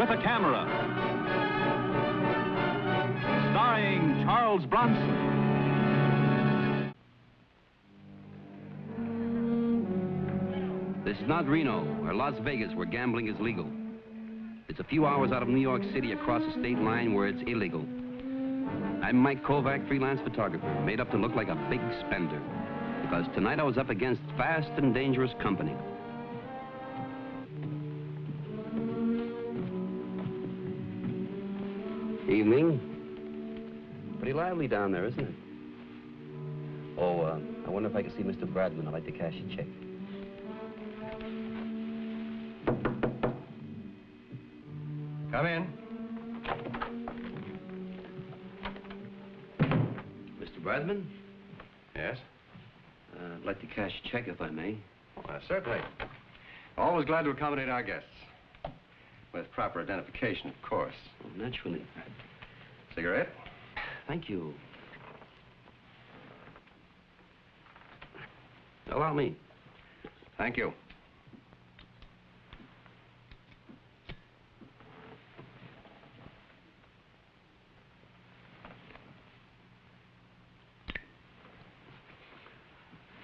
with a Camera. Starring Charles Bronson. This is not Reno or Las Vegas where gambling is legal. It's a few hours out of New York City across the state line where it's illegal. I'm Mike Kovac, freelance photographer, made up to look like a big spender. Because tonight I was up against fast and dangerous company. Evening. Pretty lively down there, isn't it? Oh, I wonder if I can see Mr. Bradman. I'd like to cash a check. Come in. Mr. Bradman? Yes? I'd like to cash a check, if I may. Certainly. Always glad to accommodate our guests. With proper identification, of course. Oh, naturally. Cigarette? Thank you. Allow me. Thank you.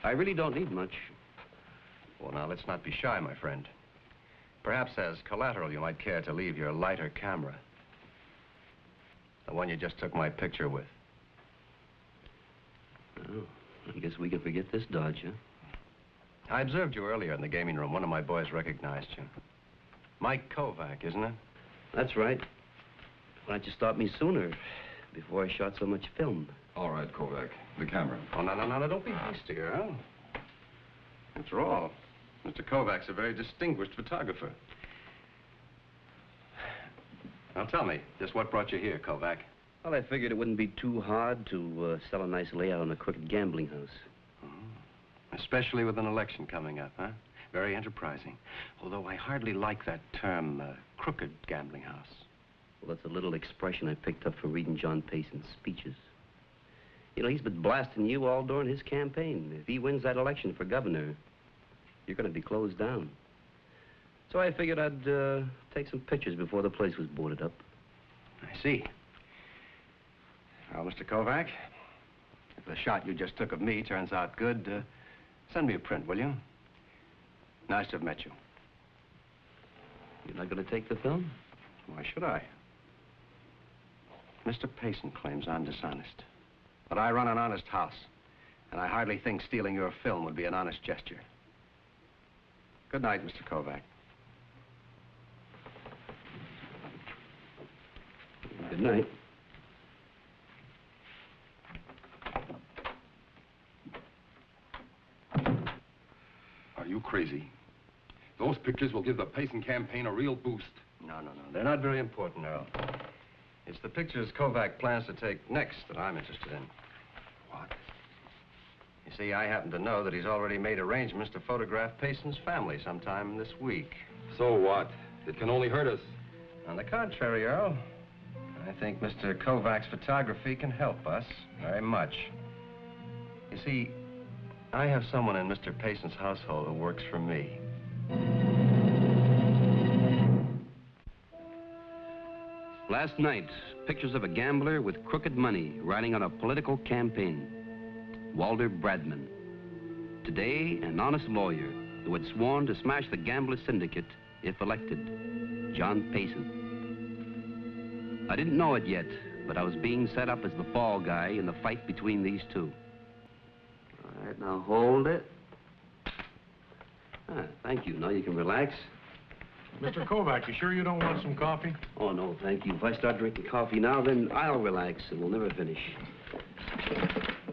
I really don't need much. Well, now, let's not be shy, my friend. Perhaps as collateral, you might care to leave your lighter camera. The one you just took my picture with. Oh, I guess we can forget this dodge, huh? I observed you earlier in the gaming room. One of my boys recognized you. Mike Kovac, isn't it? That's right. Why don't you stop me sooner, before I shot so much film? All right, Kovac. The camera. Oh, no, don't be hasty, Earl. After all, Mr. Kovac's a very distinguished photographer. Now, tell me, just what brought you here, Kovac? Well, I figured it wouldn't be too hard to sell a nice layout on a crooked gambling house. Oh. Especially with an election coming up, huh? Very enterprising. Although I hardly like that term, crooked gambling house. Well, that's a little expression I picked up from reading John Payson's speeches. You know, he's been blasting you all during his campaign. If he wins that election for governor, you're going to be closed down. So I figured I'd take some pictures before the place was boarded up. I see. Well, Mr. Kovac, if the shot you just took of me turns out good, send me a print, will you? Nice to have met you. You're not going to take the film? Why should I? Mr. Payson claims I'm dishonest. But I run an honest house, and I hardly think stealing your film would be an honest gesture. Good night, Mr. Kovac. Good night. Are you crazy? Those pictures will give the Payson campaign a real boost. No. They're not very important, Earl. It's the pictures Kovac plans to take next that I'm interested in. What? You see, I happen to know that he's already made arrangements to photograph Payson's family sometime this week. So what? It can only hurt us. On the contrary, Earl, I think Mr. Kovac's photography can help us very much. You see, I have someone in Mr. Payson's household who works for me. Last night, pictures of a gambler with crooked money riding on a political campaign. Walter Bradman. Today, an honest lawyer who had sworn to smash the gambler syndicate if elected. John Payson. I didn't know it yet, but I was being set up as the fall guy in the fight between these two. All right, now hold it. Thank you. Now you can relax. Mr. Kovac, you sure you don't want some coffee? Oh, no, thank you. If I start drinking coffee now, then I'll relax and we'll never finish.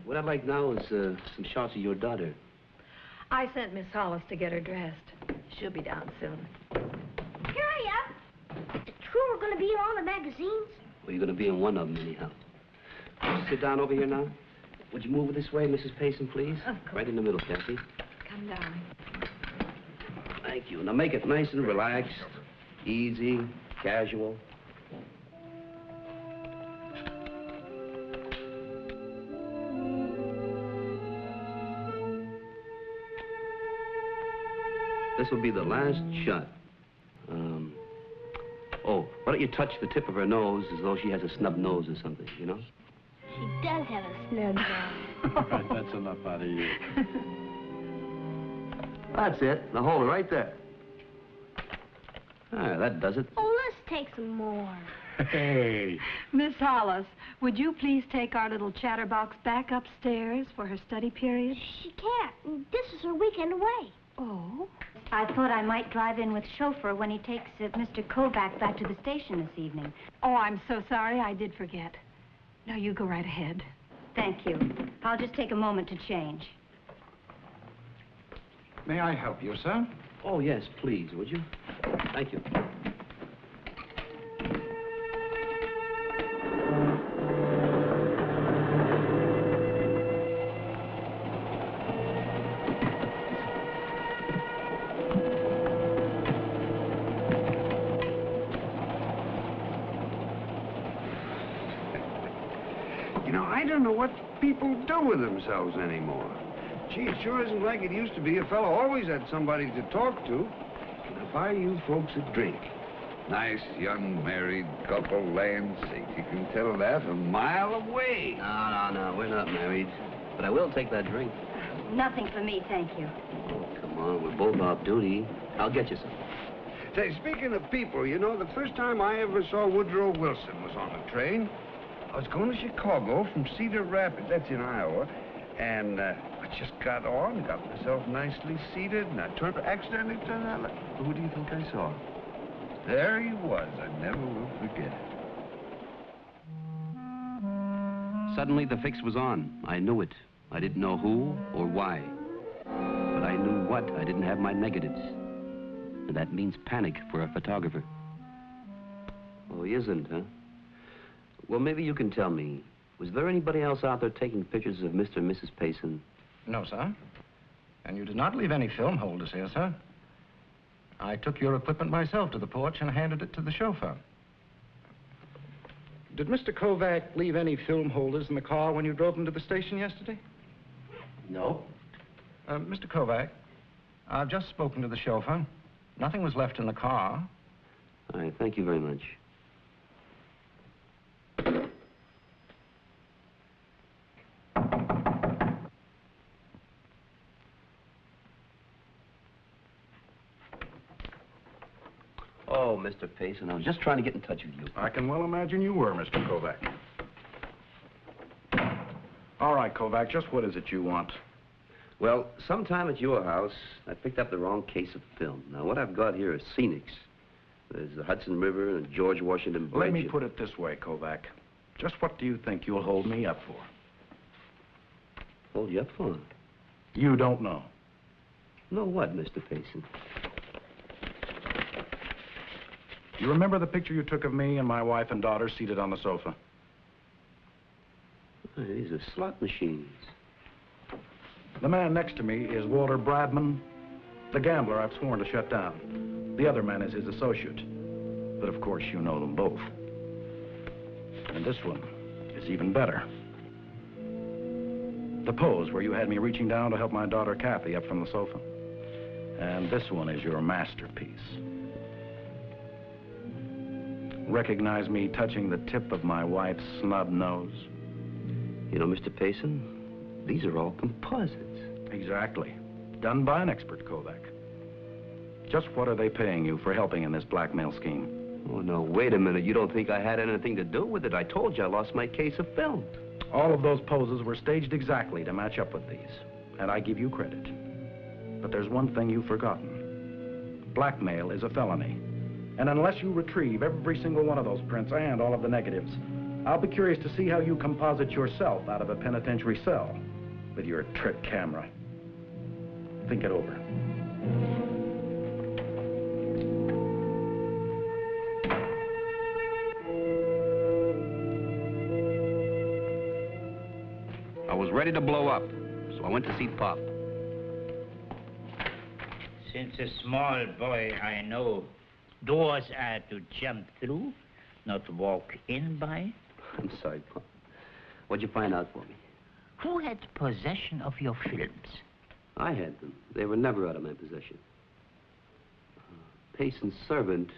What I'd like now is some shots of your daughter. I sent Miss Hollis to get her dressed. She'll be down soon. Hurry up. True, we're going to be in all the magazines. Well, you're going to be in one of them anyhow. Sit down over here now. Would you move this way, Mrs. Payson, please? Of course. Right in the middle, Kathy. Come down. Thank you. Now make it nice and relaxed, easy, casual. This will be the last shot. Oh, Why don't you touch the tip of her nose as though she has a snub nose or something, you know? She does have a snub nose. All right, that's enough out of you. That's it. Now hold it right there. Ah, that does it. Oh, let's take some more. Hey. Miss Hollis, would you please take our little chatterbox back upstairs for her study period? She can't. This is her weekend away. Oh? I thought I might drive in with chauffeur when he takes Mr. Kovac back to the station this evening. Oh, I'm so sorry. I did forget. No, you go right ahead. Thank you. I'll just take a moment to change. May I help you, sir? Oh, yes, please, would you? Thank you. You know, I don't know what people do with themselves anymore. Gee, it sure isn't like it used to be. A fellow always had somebody to talk to. Now, buy you folks a drink. Nice young married couple, land sakes. You can tell that a mile away. No, we're not married. But I will take that drink. Nothing for me, thank you. Oh, come on, we're both off duty. I'll get you some. Say, speaking of people, you know, the first time I ever saw Woodrow Wilson was on a train. I was going to Chicago from Cedar Rapids, that's in Iowa, and I just got on, got myself nicely seated, and I accidentally turned that light. Who do you think I saw? There he was. I never will forget it. Suddenly, the fix was on. I knew it. I didn't know who or why. But I knew what. I didn't have my negatives. And that means panic for a photographer. Oh, he isn't, huh? Well, maybe you can tell me. Was there anybody else out there taking pictures of Mr. and Mrs. Payson? No, sir. And you did not leave any film holders here, sir. I took your equipment myself to the porch and handed it to the chauffeur. Did Mr. Kovac leave any film holders in the car when you drove him to the station yesterday? No. Mr. Kovac, I've just spoken to the chauffeur. Nothing was left in the car. All right, thank you very much. Oh, Mr. Payson, I was just trying to get in touch with you. I can well imagine you were, Mr. Kovac. All right, Kovac, just what is it you want? Well, sometime at your house, I picked up the wrong case of film. Now, what I've got here are scenics. There's the Hudson River and George Washington Bridge. Let me put it this way, Kovac. Just what do you think you'll hold me up for? Hold you up for? You don't know. No what, Mr. Payson? You remember the picture you took of me and my wife and daughter seated on the sofa? Oh, these are slot machines. The man next to me is Walter Bradman, the gambler I've sworn to shut down. The other man is his associate. But of course, you know them both. And this one is even better. The pose where you had me reaching down to help my daughter Kathy up from the sofa. And this one is your masterpiece. Recognize me touching the tip of my wife's snub nose? You know, Mr. Payson, these are all composites. Exactly. Done by an expert, Kovac. Just what are they paying you for helping in this blackmail scheme? Oh, no, wait a minute. You don't think I had anything to do with it? I told you I lost my case of film. All of those poses were staged exactly to match up with these. And I give you credit. But there's one thing you've forgotten. Blackmail is a felony. And unless you retrieve every single one of those prints and all of the negatives, I'll be curious to see how you composite yourself out of a penitentiary cell with your trick camera. Think it over. I was ready to blow up, so I went to see Pop. Since a small boy, I know doors are to jump through, not walk in by. I'm sorry, Pop. What'd you find out for me? Who had possession of your films? I had them. They were never out of my possession. Payson's servant,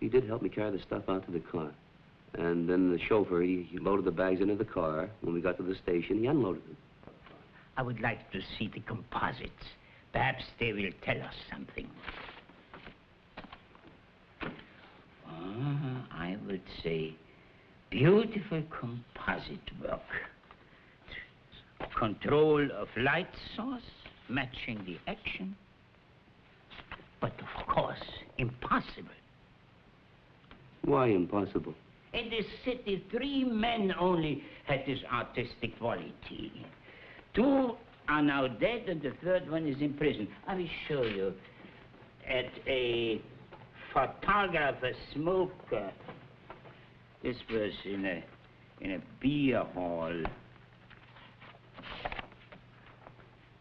He did help me carry the stuff out to the car. And then the chauffeur, he loaded the bags into the car. When we got to the station, he unloaded them. I would like to see the composites. Perhaps they will tell us something. I would say beautiful composite work. Control of light source, matching the action. But of course, impossible. Why impossible? In this city, 3 men only had this artistic quality. 2 are now dead, and the 3rd one is in prison. I will show you. At a photographer smoker. This was in a beer hall.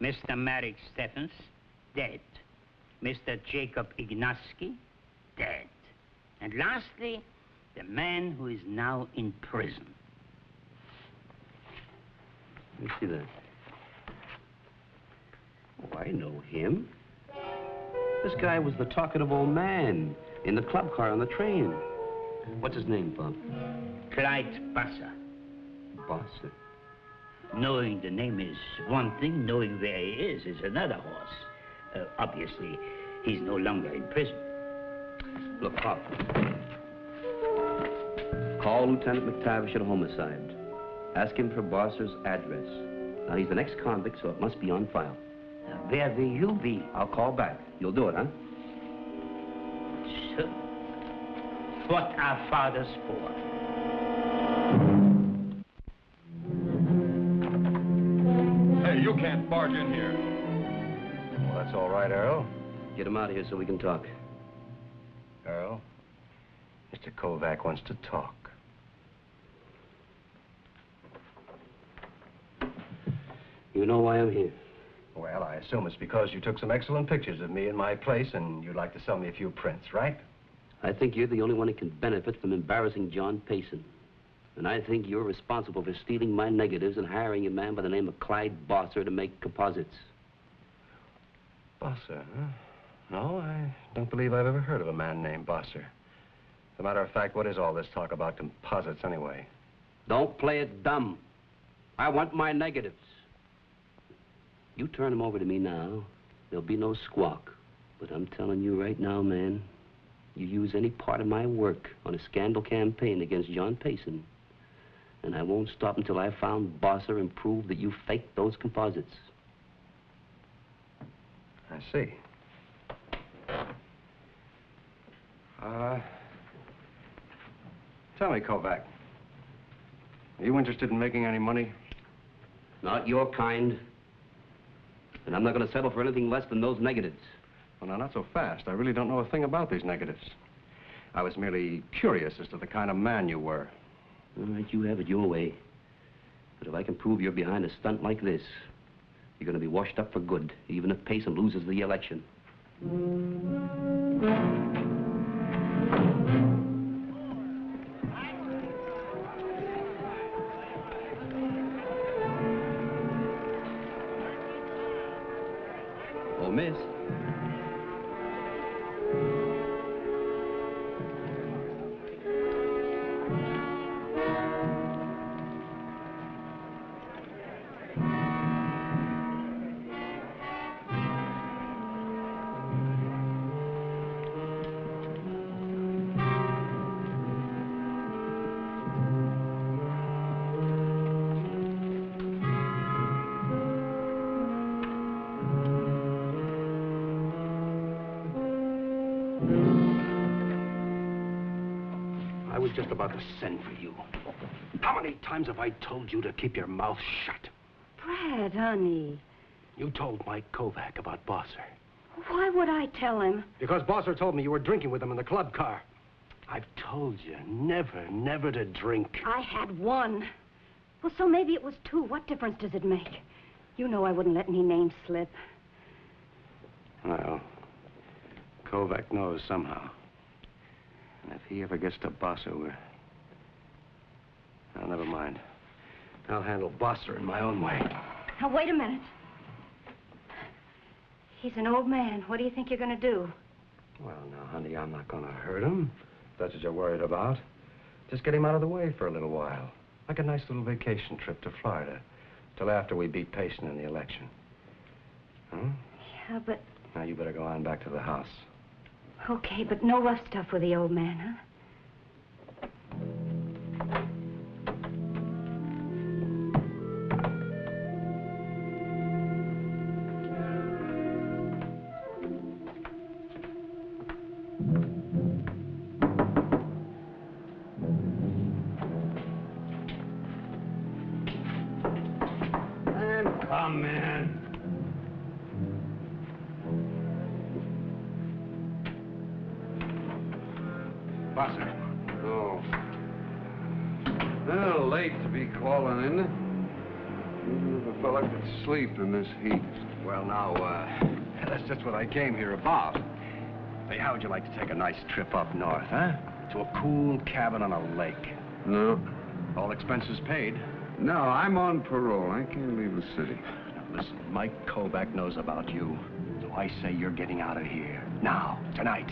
Mr. Marek Stephens, dead. Mr. Jacob Ignatsky, dead. And lastly, the man who is now in prison. Let me see that. Oh, I know him. This guy was the talkative old man in the club car on the train. What's his name, Bob? Clyde Basser. Basser. Knowing the name is one thing, knowing where he is another horse. Obviously, he's no longer in prison. Look, Pop. Call Lieutenant McTavish at homicide. Ask him for Bosser's address. Now, he's an ex-convict, so it must be on file. Where will you be? I'll call back. You'll do it, huh? Sure. What are fathers for? Hey, you can't barge in here. Well, that's all right, Earl. Get him out of here so we can talk. Earl, Mr. Kovac wants to talk. You know why I'm here? Well, I assume it's because you took some excellent pictures of me in my place and you'd like to sell me a few prints, right? I think you're the only one who can benefit from embarrassing John Payson. And I think you're responsible for stealing my negatives and hiring a man by the name of Clyde Bosser to make composites. Bosser, huh? No, I don't believe I've ever heard of a man named Bosser. As a matter of fact, what is all this talk about composites anyway? Don't play it dumb. I want my negatives. You turn them over to me now, there'll be no squawk. But I'm telling you right now, man, you use any part of my work on a scandal campaign against John Payson, and I won't stop until I've found Bosser and proved that you faked those composites. I see. Tell me, Kovac, are you interested in making any money? Not your kind. And I'm not going to settle for anything less than those negatives. Well, now, not so fast. I really don't know a thing about these negatives. I was merely curious as to the kind of man you were. All right, you have it your way. But if I can prove you're behind a stunt like this, you're going to be washed up for good, even if Payson loses the election. Oh, miss. I was just about to send for you. How many times have I told you to keep your mouth shut? Brad, honey. You told Mike Kovac about Bosser. Why would I tell him? Because Bosser told me you were drinking with him in the club car. I've told you never to drink. I had one. Well, so maybe it was two. What difference does it make? You know I wouldn't let any name slip. Well, Kovac knows somehow. And if he ever gets to Bosser, we're... Now, never mind. I'll handle Bosser in my own way. Now, wait a minute. He's an old man. What do you think you're going to do? Well, now, honey, I'm not going to hurt him. That's what you're worried about. Just get him out of the way for a little while. Like a nice little vacation trip to Florida. Till after we beat Payson in the election. Huh? Yeah, but... Now, you better go on back to the house. Okay, but no rough stuff with the old man, huh? Come, man. Bosser. Oh. Well, late to be calling in. Even if a fella could sleep in this heat. Well, now, that's just what I came here about. Say, how would you like to take a nice trip up north, huh? To a cool cabin on a lake. No. All expenses paid. No, I'm on parole. I can't leave the city. Now, listen, Mike Kovac knows about you. So I say you're getting out of here. Now, tonight.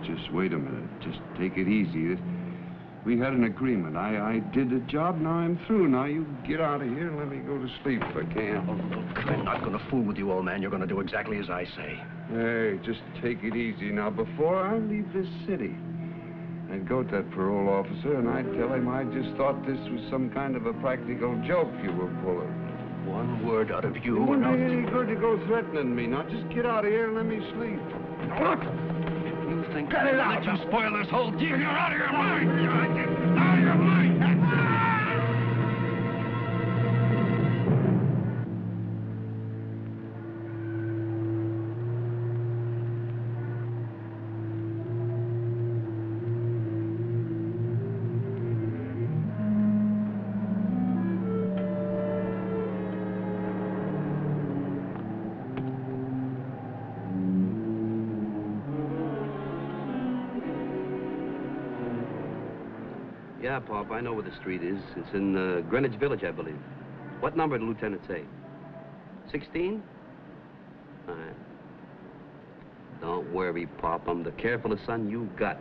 Just wait a minute. Just take it easy. We had an agreement. I did the job. Now I'm through. Now you get out of here and let me go to sleep if I can. Oh, look, I'm not going to fool with you, old man. You're going to do exactly as I say. Hey, just take it easy. Now, before I leave this city, I'd go to that parole officer and I'd tell him I just thought this was some kind of a practical joke you were pulling. One word out of you. It wouldn't be any good to go threatening me. Now, just get out of here and let me sleep. Look! You think Get it out! Let you spoil this whole deal? You're out of your mind! You're out of your mind! Yeah, Pop, I know where the street is. It's in Greenwich Village, I believe. What number did the lieutenant say? 16? All right. Don't worry, Pop. I'm the carefulest son you got.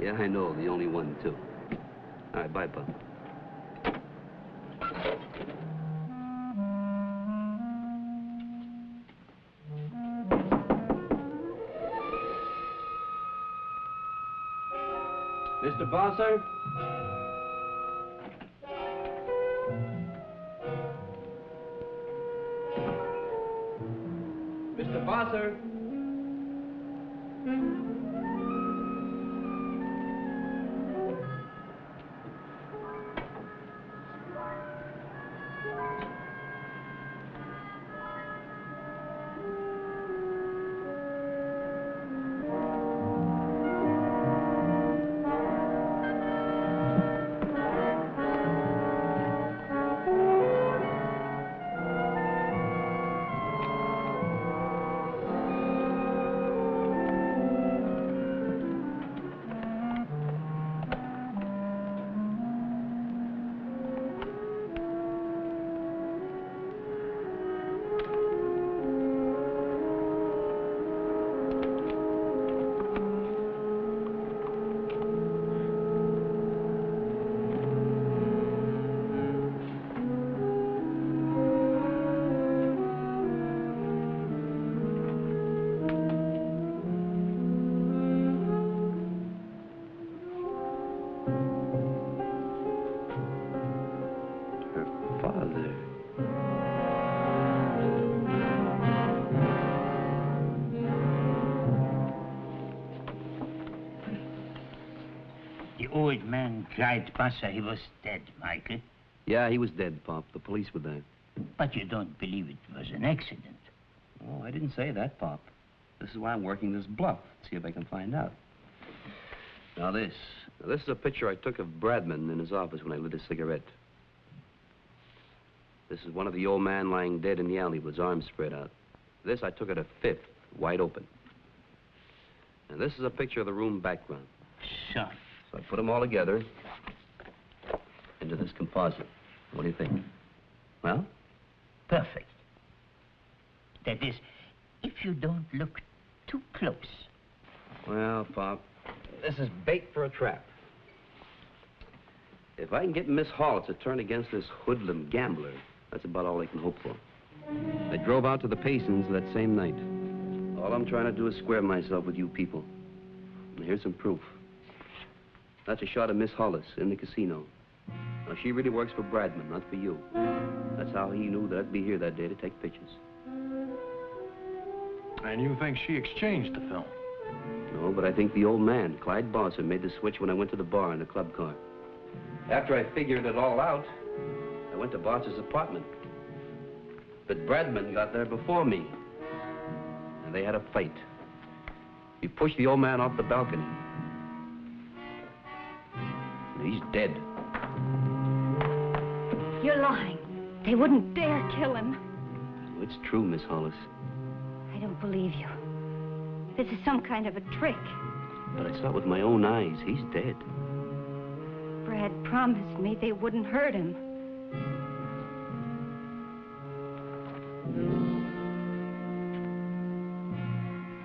Yeah, I know. The only one, too. All right, bye, Pop. Mr. Bosser? Mr. Bosser? The old man cried, Bosser, he was dead, Michael. Yeah, he was dead, Pop. The police were there. But you don't believe it was an accident. Oh, I didn't say that, Pop. This is why I'm working this bluff. See if I can find out. Now, this is a picture I took of Bradman in his office when I lit a cigarette. This is one of the old man lying dead in the alley with his arms spread out. This I took at a fifth, wide open. And this is a picture of the room background. Sure. So I put them all together into this composite. What do you think? Well? Perfect. That is, if you don't look too close. Well, Pop, This is bait for a trap. If I can get Miss Hollis to turn against this hoodlum gambler, that's about all I can hope for. I drove out to the Paysons that same night. All I'm trying to do is square myself with you people. And here's some proof. That's a shot of Miss Hollis in the casino. Now, she really works for Bradman, not for you. That's how he knew that I'd be here that day to take pictures. And you think she exchanged the film? No, but I think the old man, Clyde Bronson, made the switch when I went to the bar in the club car. After I figured it all out, I went to Bartz's apartment. But Bradman got there before me. And they had a fight. He pushed the old man off the balcony. And he's dead. You're lying. They wouldn't dare kill him. Oh, it's true, Miss Hollis. I don't believe you. This is some kind of a trick. But I saw it with my own eyes. He's dead. Brad promised me they wouldn't hurt him.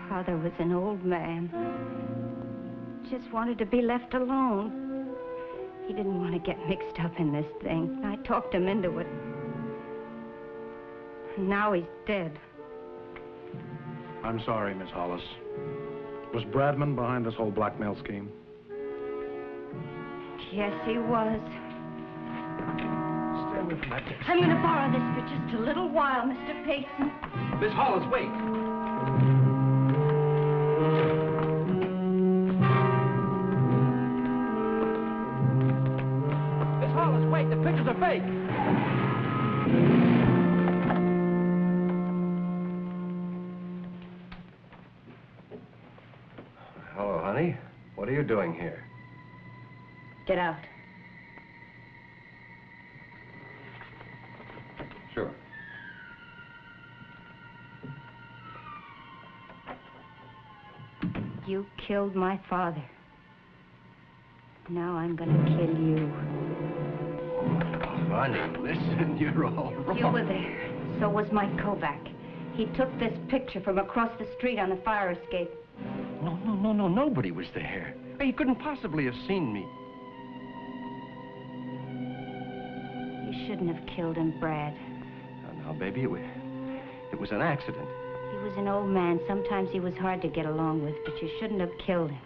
Father was an old man. Just wanted to be left alone. He didn't want to get mixed up in this thing. I talked him into it. And now he's dead. I'm sorry, Miss Hollis. Was Bradman behind this whole blackmail scheme? Yes, he was. Stay away from that desk. I'm going to borrow this for just a little while, Mr. Payson. Miss Hollis, wait! Miss Hollis, wait! The pictures are fake! Hello, honey. What are you doing here? Get out. Sure. You killed my father. Now I'm gonna kill you. Honey, listen, you're all wrong. You were there. So was Mike Kovac. He took this picture from across the street on the fire escape. No, nobody was there. He couldn't possibly have seen me. You shouldn't have killed him, Brad. Now, baby, it was an accident. He was an old man. Sometimes he was hard to get along with, but you shouldn't have killed him.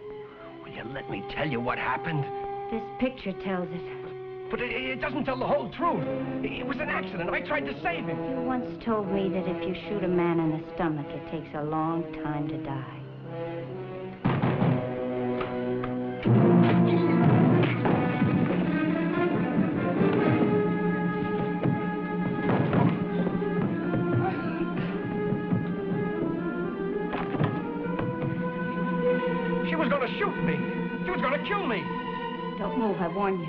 Will you let me tell you what happened? This picture tells it. But it doesn't tell the whole truth. It was an accident. I tried to save him. You once told me that if you shoot a man in the stomach, it takes a long time to die. She was going to shoot me. She was going to kill me. Don't move, I warn you.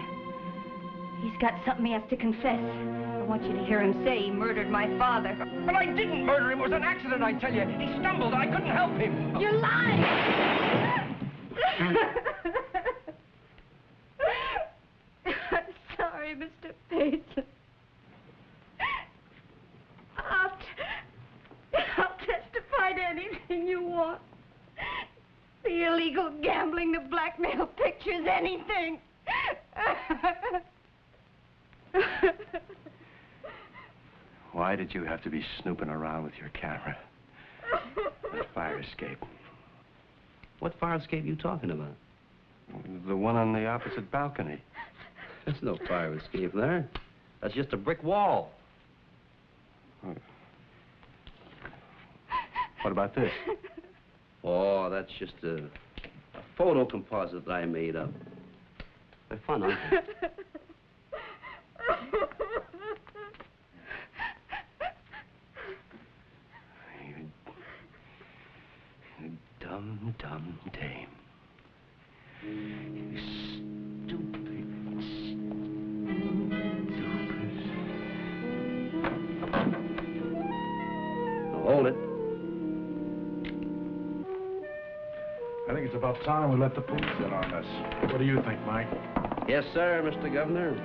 He's got something he has to confess. I want you to hear him say he murdered my father. But I didn't murder him. It was an accident, I tell you. He stumbled. I couldn't help him. You're lying! I'm sorry, Mr. Payson. I'll testify to anything you want. The illegal gambling, the blackmail pictures, anything. Why did you have to be snooping around with your camera? That fire escape. What fire escape are you talking about? The one on the opposite balcony. There's no fire escape there. That's just a brick wall. What about this? Oh, that's just a photo composite that I made up. They're fun, aren't they? You dumb dame. You stupid. Now hold it. I think it's about time we let the police in on this. What do you think, Mike? Yes, sir, Mr. Governor.